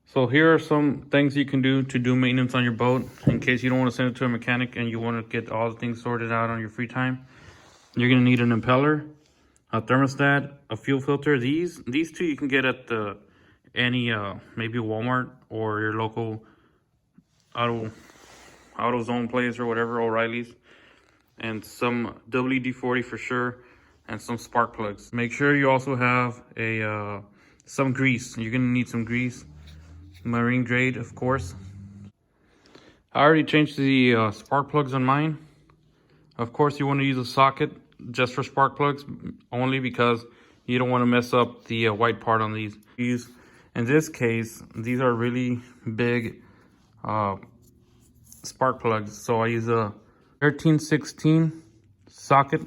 So here are some things you can do maintenance on your boat in case you don't want to send it to a mechanic and you want to get all the things sorted out on your free time. You're going to need an impeller, a thermostat, a fuel filter. These two you can get at any maybe Walmart or your local AutoZone place or whatever, O'Reilly's, and some WD-40 for sure, and some spark plugs. Make sure you also have a some grease. You're gonna need some grease, marine grade, of course. I already changed the spark plugs on mine. Of course, you want to use a socket just for spark plugs, only because you don't want to mess up the white part on these. In this case, these are really big spark plugs, so I use a 1316 socket,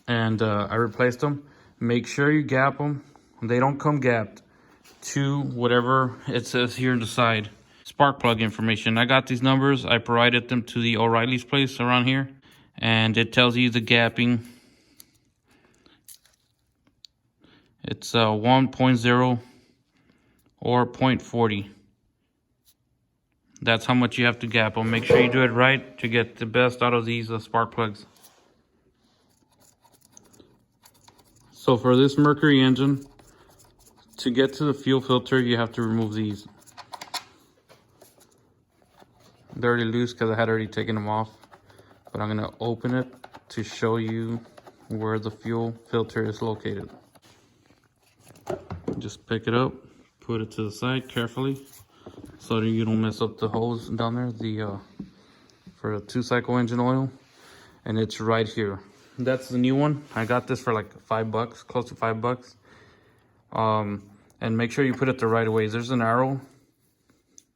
and I replaced them. Make sure you gap them. They don't come gapped to whatever it says here on the side. Spark plug information. I got these numbers. I provided them to the O'Reilly's place around here, and it tells you the gapping. It's 1.0 or 0.40. That's how much you have to gap them. Make sure you do it right to get the best out of these spark plugs. So for this Mercury engine, to get to the fuel filter, you have to remove these. They're already loose because I had already taken them off. But I'm gonna open it to show you where the fuel filter is located. Just pick it up, put it to the side carefully, so that you don't mess up the hose down there, for the 2-cycle engine oil. And it's right here. That's the new one. I got this for like $5, close to $5. And make sure you put it the right way. There's an arrow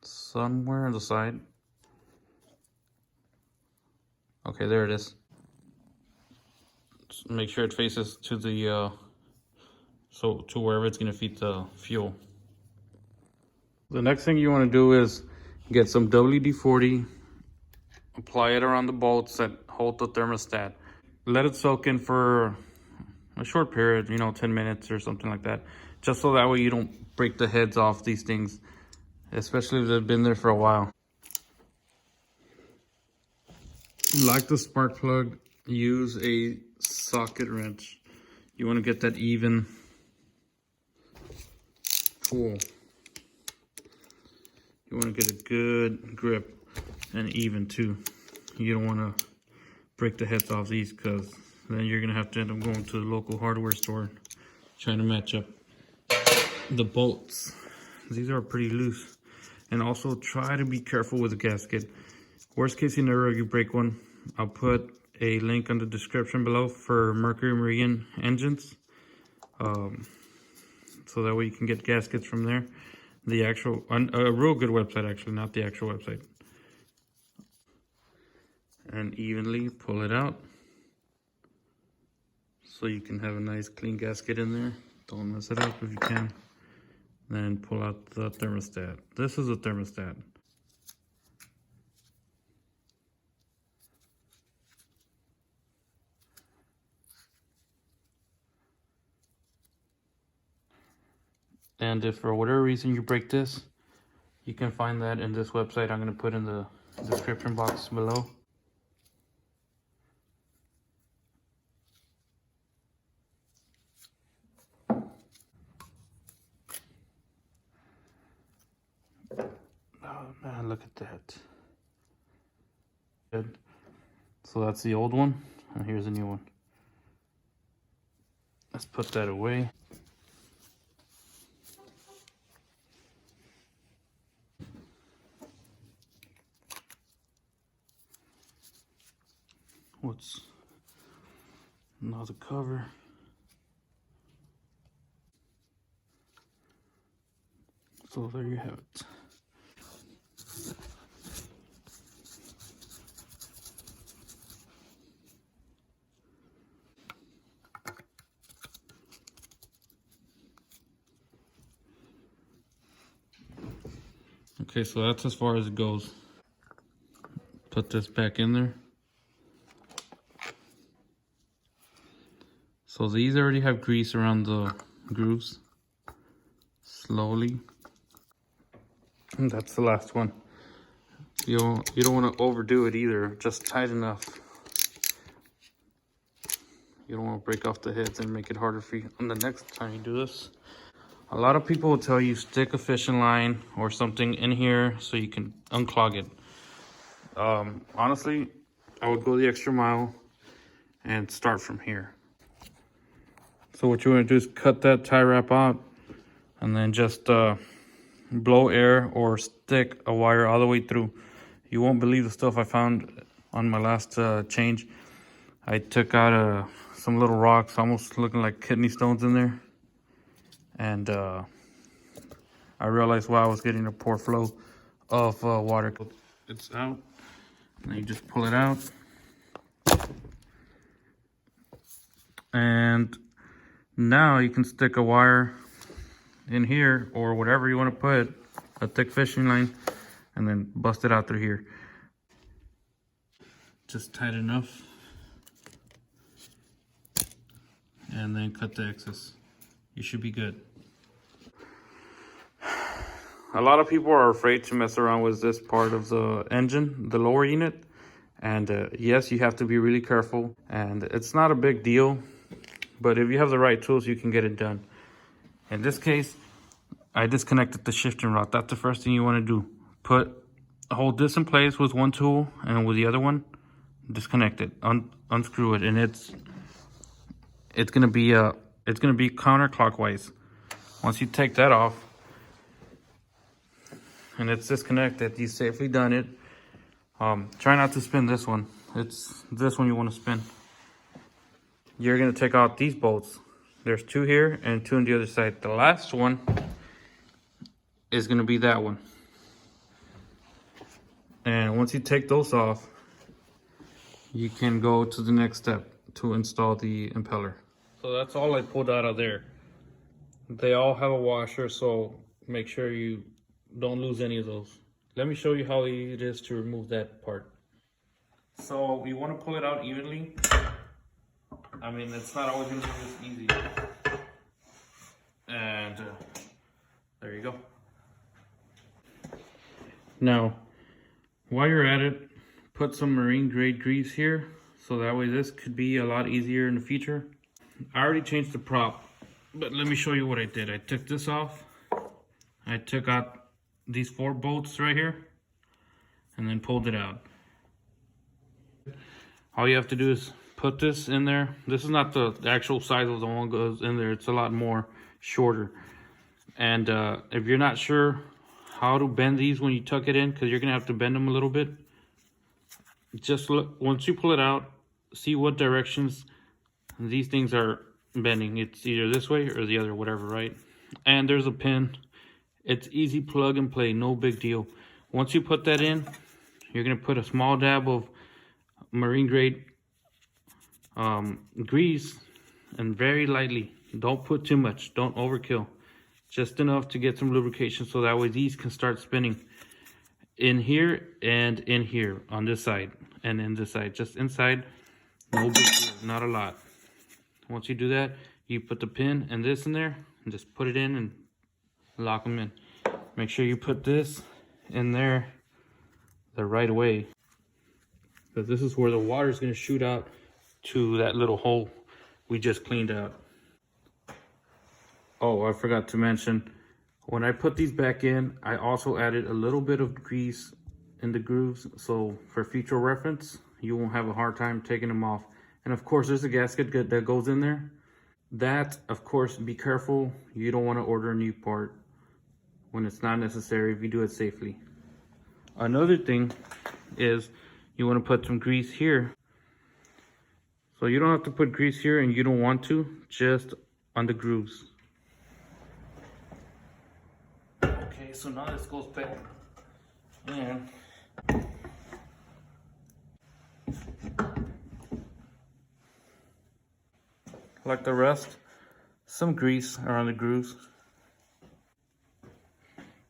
somewhere on the side. Okay, there it is. Just make sure it faces to the to wherever it's gonna feed the fuel. The next thing you want to do is get some WD-40, apply it around the bolts that hold the thermostat. Let it soak in for a short period, 10 minutes or something like that, just so that way you don't break the heads off these things, especially if they've been there for a while. Like the spark plug, use a socket wrench. You want to get that even pull. You want to get a good grip and even too. You don't want to break the heads off these, because then you're going to have to end up going to the local hardware store trying to match up the bolts. These are pretty loose. And also try to be careful with the gasket. Worst case scenario, you break one. I'll put a link on the description below for Mercury Marine engines. So that way you can get gaskets from there. The actual, a real good website actually, not the actual website. And evenly pull it out, so you can have a nice clean gasket in there. Don't mess it up if you can. Then pull out the thermostat. This is a thermostat. And if for whatever reason you break this, you can find that in this website I'm going to put in the description box below. Oh man, look at that. Good. So that's the old one, and here's a new one. Let's put that away. What's now the cover? So there you have it. Okay, so that's as far as it goes. Put this back in there. So these already have grease around the grooves. Slowly That's the last one. You don't want to overdo it either, just tight enough. You don't want to break off the heads and make it harder for you on the next time you do this. A lot of people will tell you stick a fishing line or something in here so you can unclog it. Honestly, I would go the extra mile and start from here. So what you want to do is cut that tie wrap out and then just blow air or stick a wire all the way through. You won't believe the stuff I found on my last change. I took out some little rocks, almost looking like kidney stones in there. And I realized why I was getting a poor flow of water. It's out, and you just pull it out. And now you can stick a wire in here or whatever you want to put, a thick fishing line, and then bust it out through here. Just tight enough. And then cut the excess. You should be good. A lot of people are afraid to mess around with this part of the engine, the lower unit. And yes, you have to be really careful. And it's not a big deal, but if you have the right tools, you can get it done. In this case, I disconnected the shifting rod. That's the first thing you want to do. Hold this in place with one tool, and with the other one, disconnect it, unscrew it, and it's gonna be counterclockwise. Once you take that off and it's disconnected, you've safely done it. Try not to spin this one. It's this one you want to spin. You're gonna take out these bolts. There's 2 here and 2 on the other side. The last one is gonna be that one. And once you take those off, you can go to the next step to install the impeller. So that's all I pulled out of there. They all have a washer, so make sure you don't lose any of those. Let me show you how easy it is to remove that part. So you want to pull it out evenly. I mean, it's not always going to be this easy. And there you go. Now, while you're at it, put some marine grade grease here, so that way this could be a lot easier in the future. I already changed the prop, but let me show you what I did. I took this off. I took out these 4 bolts right here and then pulled it out. All you have to do is put this in there. This is not the actual size of the one goes in there. It's a lot more shorter. And if you're not sure how to bend these when you tuck it in, because you're gonna have to bend them a little bit, just look, once you pull it out, see what directions these things are bending. It's either this way or the other, whatever, right? And there's a pin. It's easy plug and play, no big deal. Once you put that in, you're gonna put a small dab of marine grade grease, and very lightly. Don't put too much, don't overkill. Just enough to get some lubrication, so that way these can start spinning in here and in here on this side and in this side. Just inside, no big deal, not a lot. Once you do that, you put the pin and this in there and just put it in and lock them in. Make sure you put this in there the right way, because this is where the water is going to shoot out to that little hole we just cleaned out. Oh, I forgot to mention, when I put these back in, I also added a little bit of grease in the grooves, so for future reference, you won't have a hard time taking them off. And of course, there's a gasket that goes in there. That, of course, be careful. You don't want to order a new part when it's not necessary if you do it safely. Another thing is you want to put some grease here. So you don't have to put grease here, and you don't want to, just on the grooves. Okay, so now this goes back in. Like the rest, some grease around the grooves.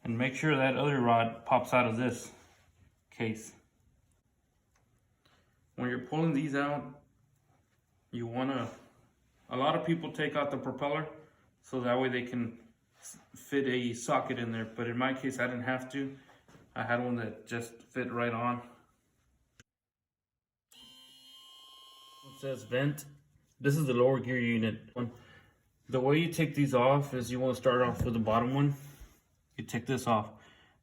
And make sure that other rod pops out of this case. When you're pulling these out, you wanna, a lot of people take out the propeller so that way they can fit a socket in there, but in my case I didn't have to. I had one that just fit right on. It says vent. This is the lower gear unit. The way you take these off is you want to start off with the bottom one. You take this off.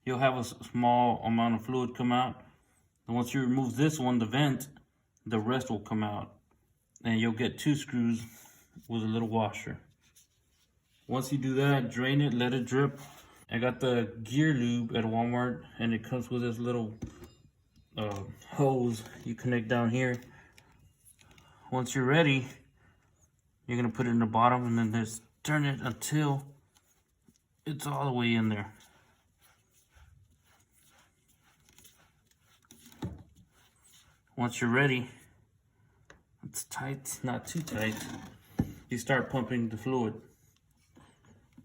You'll have a small amount of fluid come out. And once you remove this one, the vent, the rest will come out. And you'll get 2 screws with a little washer. Once you do that, drain it, let it drip. I got the gear lube at Walmart, and it comes with this little hose you connect down here. Once you're ready, you're gonna put it in the bottom and then just turn it until it's all the way in there. Once you're ready, it's tight, not too tight. You start pumping the fluid,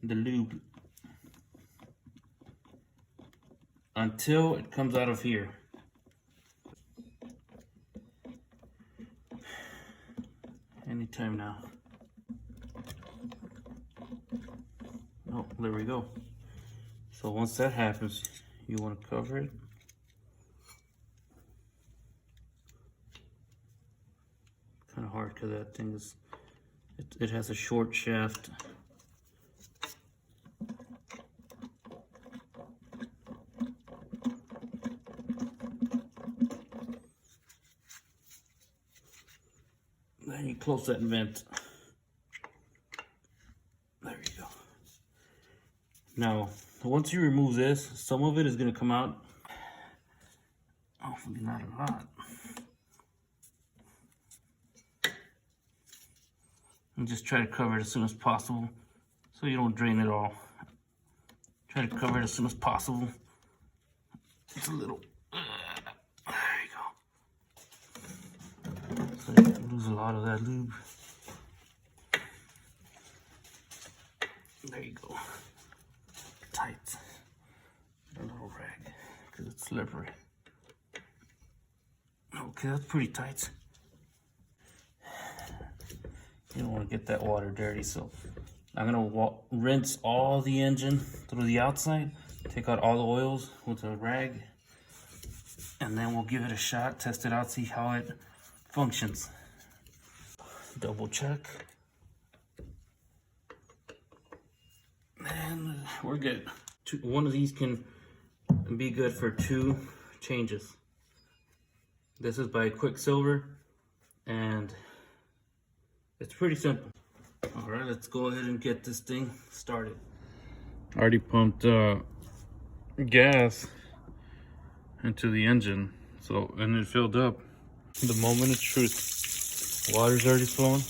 the lube, until it comes out of here. Anytime now. Oh, there we go. So once that happens, you want to cover it. Kind of hard because that thing is, it has a short shaft. Then you close that vent. There you go. Now, once you remove this, some of it is going to come out. Hopefully not a lot. And just try to cover it as soon as possible so you don't drain it all. Try to cover it as soon as possible. It's a little, there you go. So you can lose a lot of that lube. There you go. Tight. A little rag because it's slippery. Okay, that's pretty tight. You don't want to get that water dirty, so I'm gonna rinse all the engine through the outside, take out all the oils with a rag, and then we'll give it a shot, test it out, see how it functions. Double check. And we're good. One of these can be good for 2 changes. This is by Quicksilver, and it's pretty simple. All right, let's go ahead and get this thing started. I already pumped gas into the engine, and it filled up. The moment of truth. Water's already flowing.